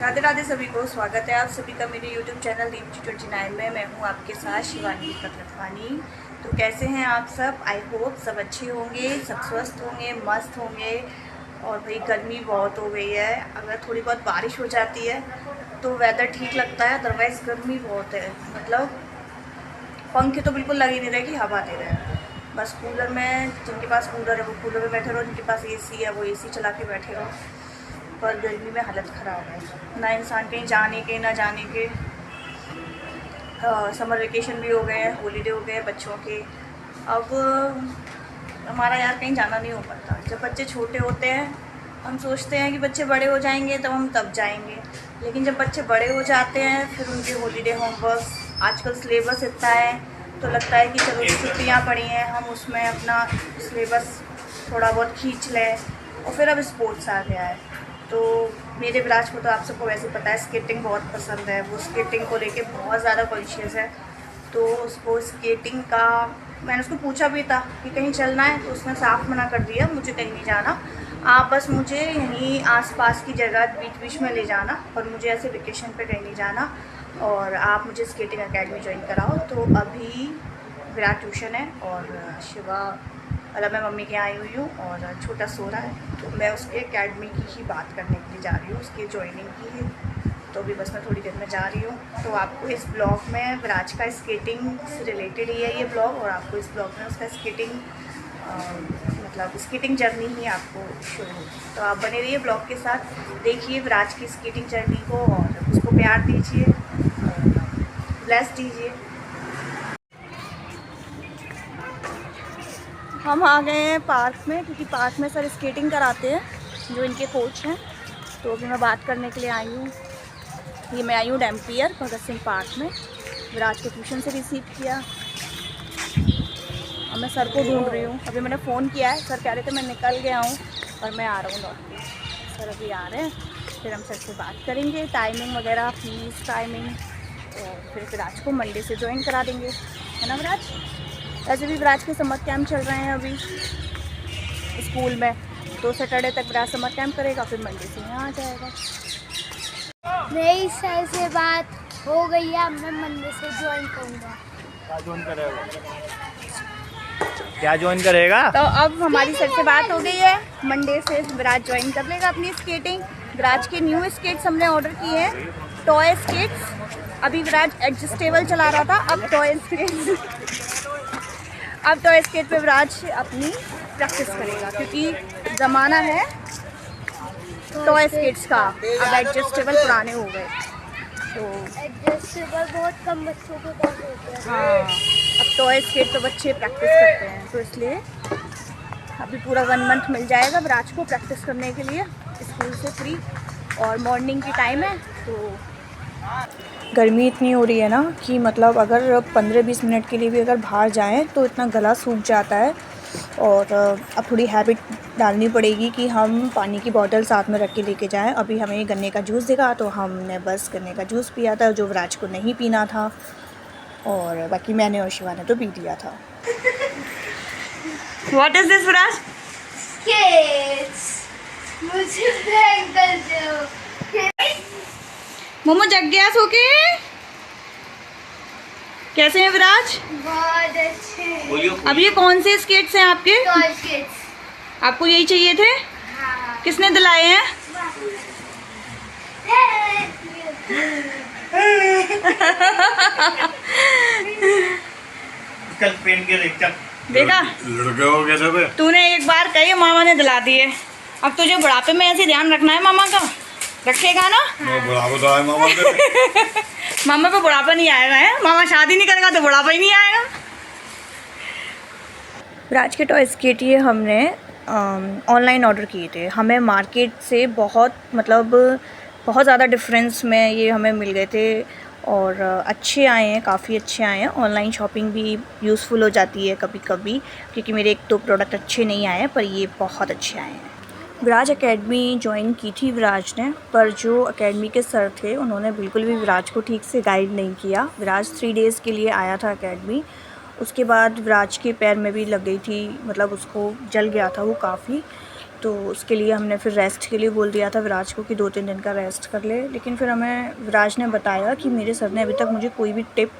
राधे राधे सभी को स्वागत है आप सभी का मेरे YouTube चैनल दीप्ति29 में। मैं हूँ आपके साथ शिवानी कतरफानी। तो कैसे हैं आप सब? आई होप सब अच्छे होंगे, सब स्वस्थ होंगे, मस्त होंगे। और भाई गर्मी बहुत हो गई है। अगर थोड़ी बहुत बारिश हो जाती है तो वेदर ठीक लगता है, अदरवाइज़ गर्मी बहुत है। मतलब पंखे तो बिल्कुल लगे नहीं रहे कि हवा दे रहे हैं। बस कूलर में, जिनके पास कूलर है वो कूलर में बैठे रहो, जिनके पास AC है वो AC चला के बैठे रहो। पर गर्मी में हालत ख़राब है, ना इंसान कहीं जाने के ना जाने के। समर वेकेशन भी हो गए हैं, हॉलीडे हो गए हैं बच्चों के। अब हमारा यार कहीं जाना नहीं हो पाता। जब बच्चे छोटे होते हैं हम सोचते हैं कि बच्चे बड़े हो जाएंगे तब हम तब जाएंगे, लेकिन जब बच्चे बड़े हो जाते हैं फिर उनके हॉलीडे होमवर्क, आजकल सिलेबस इतना है तो लगता है कि चलो छुट्टियाँ पड़ी हैं हम उसमें अपना सिलेबस थोड़ा बहुत खींच लें। और फिर अब स्पोर्ट्स आ गया है। तो मेरे विराज को तो आप सबको वैसे पता है स्केटिंग बहुत पसंद है। वो स्केटिंग को लेके बहुत ज़्यादा कॉन्शियस है। तो उसको स्केटिंग का मैंने उसको पूछा भी था कि कहीं चलना है, तो उसने साफ मना कर दिया, मुझे कहीं नहीं जाना, आप बस मुझे यहीं आसपास की जगह बीच बीच में ले जाना, और मुझे ऐसे वेकेशन पे कहीं नहीं जाना, और आप मुझे स्केटिंग एकेडमी ज्वाइन कराओ। तो अभी विराट ट्यूशन है और शिवा मतलब मैं मम्मी के यहाँ आई हुई हूँ और छोटा सो रहा है। तो मैं उसके एकेडमी की ही बात करने के लिए जा रही हूँ, उसकी ज्वाइनिंग की है। तो अभी बस मैं थोड़ी देर में जा रही हूँ। तो आपको इस ब्लॉग में विराज का स्केटिंग से रिलेटेड ही है ये ब्लॉग, और आपको इस ब्लॉग में उसका स्केटिंग मतलब स्केटिंग जर्नी ही आपको शुरू होगी। तो आप बने रहिए ब्लॉग के साथ, देखिए विराज की स्केटिंग जर्नी को और उसको प्यार दीजिए और ब्लेस दीजिए। हम आ गए हैं पार्क में, क्योंकि पार्क में सर स्केटिंग कराते हैं जो इनके कोच हैं। तो अभी मैं बात करने के लिए आई हूँ। ये मैं आई हूँ डैम्पियर भगत सिंह पार्क में, विराज को ट्यूशन से रिसीव किया। और मैं सर को ढूंढ रही हूँ। अभी मैंने फ़ोन किया है, सर कह रहे थे मैं निकल गया हूँ और मैं आ रहा हूँ लौट के। सर अभी आ रहे हैं, फिर हम सर से बात करेंगे टाइमिंग वगैरह, फीस टाइमिंग, और फिर विराज को मंडे से ज्वाइन करा देंगे, है ना विराज? ऐसे भी विराज के समर कैंप चल रहे हैं अभी स्कूल में, तो सैटरडे तक विराज समर कैंप करेगा, फिर मंडे से यहाँ आ जाएगा। मेरी सर से बात हो गई है, मैं मंडे से ज्वाइन करूँगा। क्या ज्वाइन करेगा? तो अब हमारी सर से बात हो गई है, मंडे से विराज ज्वाइन कर लेगा अपनी स्केटिंग। विराज के न्यू स्केट्स हमने ऑर्डर किए हैं, टॉय स्केट्स। अभी विराज एडजस्टेबल चला रहा था, अब टॉय स्केट्स अब टॉय स्केट पे विराज अपनी प्रैक्टिस करेगा, क्योंकि ज़माना है टॉय स्केट्स का, अब एडजस्टेबल पुराने हो गए। तो एडजस्टेबल बहुत कम बच्चों के पास होते हैं। हाँ, अब टॉय स्केट तो बच्चे प्रैक्टिस करते हैं, तो इसलिए अभी पूरा 1 मंथ मिल जाएगा विराज को प्रैक्टिस करने के लिए स्कूल से फ्री। और मॉर्निंग की टाइम है, तो गर्मी इतनी हो रही है ना कि मतलब अगर 15-20 मिनट के लिए भी अगर बाहर जाएं तो इतना गला सूख जाता है। और अब थोड़ी हैबिट डालनी पड़ेगी कि हम पानी की बोतल साथ में रख के लेके जाएं। अभी हमें गन्ने का जूस दिखा तो हमने बस गन्ने का जूस पिया था, जो विराज को नहीं पीना था, और बाकी मैंने और शिवा ने तो पी लिया था। What is this, विराज? मुझे प्रैंक कर दो। मोमो जग गया सो के। कैसे हैं विराज? बहुत अच्छे। अब ये कौन से स्केट्स हैं आपके? Toy skates. आपको यही चाहिए थे? हाँ। किसने दिलाए हैं? कल पेन के देखा लड़के हो कैसे पे? तूने एक बार कही, मामा ने दिला दिए। अब तुझे बुढ़ापे में ऐसे ध्यान रखना है मामा का, रखेगा ना? बुढ़ापा तो है मामा पे। मामा पे बुढ़ापा नहीं आएगा, है? मामा शादी नहीं करेगा तो बुढ़ापा ही नहीं आएगा। विराज के टॉय स्केट ये हमने ऑनलाइन ऑर्डर किए थे। हमें मार्केट से बहुत ज़्यादा डिफरेंस में ये हमें मिल गए थे, और अच्छे आए हैं, काफ़ी अच्छे आए हैं। ऑनलाइन शॉपिंग भी यूज़फुल हो जाती है कभी कभी, क्योंकि मेरे 1-2 प्रोडक्ट अच्छे नहीं आए हैं, पर ये बहुत अच्छे आए हैं। विराज एकेडमी ज्वाइन की थी विराज ने, पर जो एकेडमी के सर थे उन्होंने बिल्कुल भी विराज को ठीक से गाइड नहीं किया। विराज 3 डेज़ के लिए आया था एकेडमी, उसके बाद विराज के पैर में भी लग गई थी, मतलब उसको जल गया था वो काफ़ी। तो उसके लिए हमने फिर रेस्ट के लिए बोल दिया था विराज को कि 2-3 दिन का रेस्ट कर ले। लेकिन फिर हमें विराज ने बताया कि मेरे सर ने अभी तक मुझे कोई भी टिप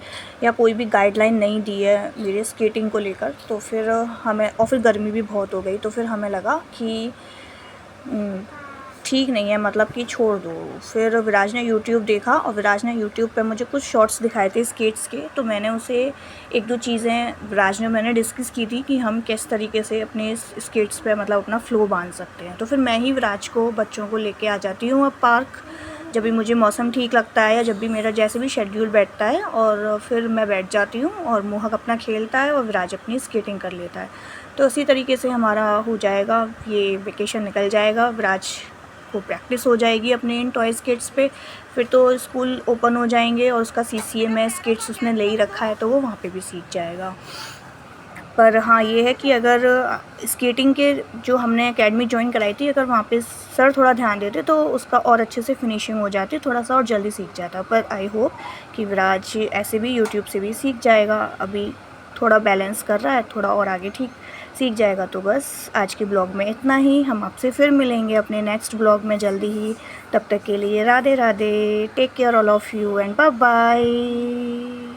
या कोई भी गाइडलाइन नहीं दी है मेरे स्केटिंग को लेकर। तो फिर हमें, और फिर गर्मी भी बहुत हो गई, तो फिर हमें लगा कि ठीक नहीं है, मतलब कि छोड़ दो। फिर विराज ने यूट्यूब देखा और विराज ने यूट्यूब पे मुझे कुछ शॉर्ट्स दिखाए थे स्केट्स के, तो मैंने उसे 1-2 चीज़ें विराज ने मैंने डिस्कस की थी कि हम किस तरीके से अपने स्केट्स पे मतलब अपना फ़्लो बांध सकते हैं। तो फिर मैं ही विराज को, बच्चों को लेके आ जाती हूँ अब पार्क, जब भी मुझे मौसम ठीक लगता है या जब भी मेरा जैसे भी शेड्यूल बैठता है, और फिर मैं बैठ जाती हूँ और मोहक अपना खेलता है और विराज अपनी स्केटिंग कर लेता है। तो इसी तरीके से हमारा हो जाएगा, ये वेकेशन निकल जाएगा, विराज को प्रैक्टिस हो जाएगी अपने इन टॉय स्केट्स पे। फिर तो स्कूल ओपन हो जाएंगे और उसका CCA में स्केट्स उसने ले ही रखा है, तो वो वहाँ पे भी सीख जाएगा। पर हाँ, ये है कि अगर स्केटिंग के जो हमने एकेडमी ज्वाइन कराई थी, अगर वहाँ पे सर थोड़ा ध्यान देते तो उसका और अच्छे से फिनिशिंग हो जाती, थोड़ा सा और जल्दी सीख जाता। पर आई होप कि विराज ऐसे भी यूट्यूब से भी सीख जाएगा, अभी थोड़ा बैलेंस कर रहा है, थोड़ा और आगे ठीक सीख जाएगा। तो बस आज के ब्लॉग में इतना ही, हम आपसे फिर मिलेंगे अपने नेक्स्ट ब्लॉग में जल्दी ही। तब तक के लिए Radhe Radhe, take care all of you and bye bye.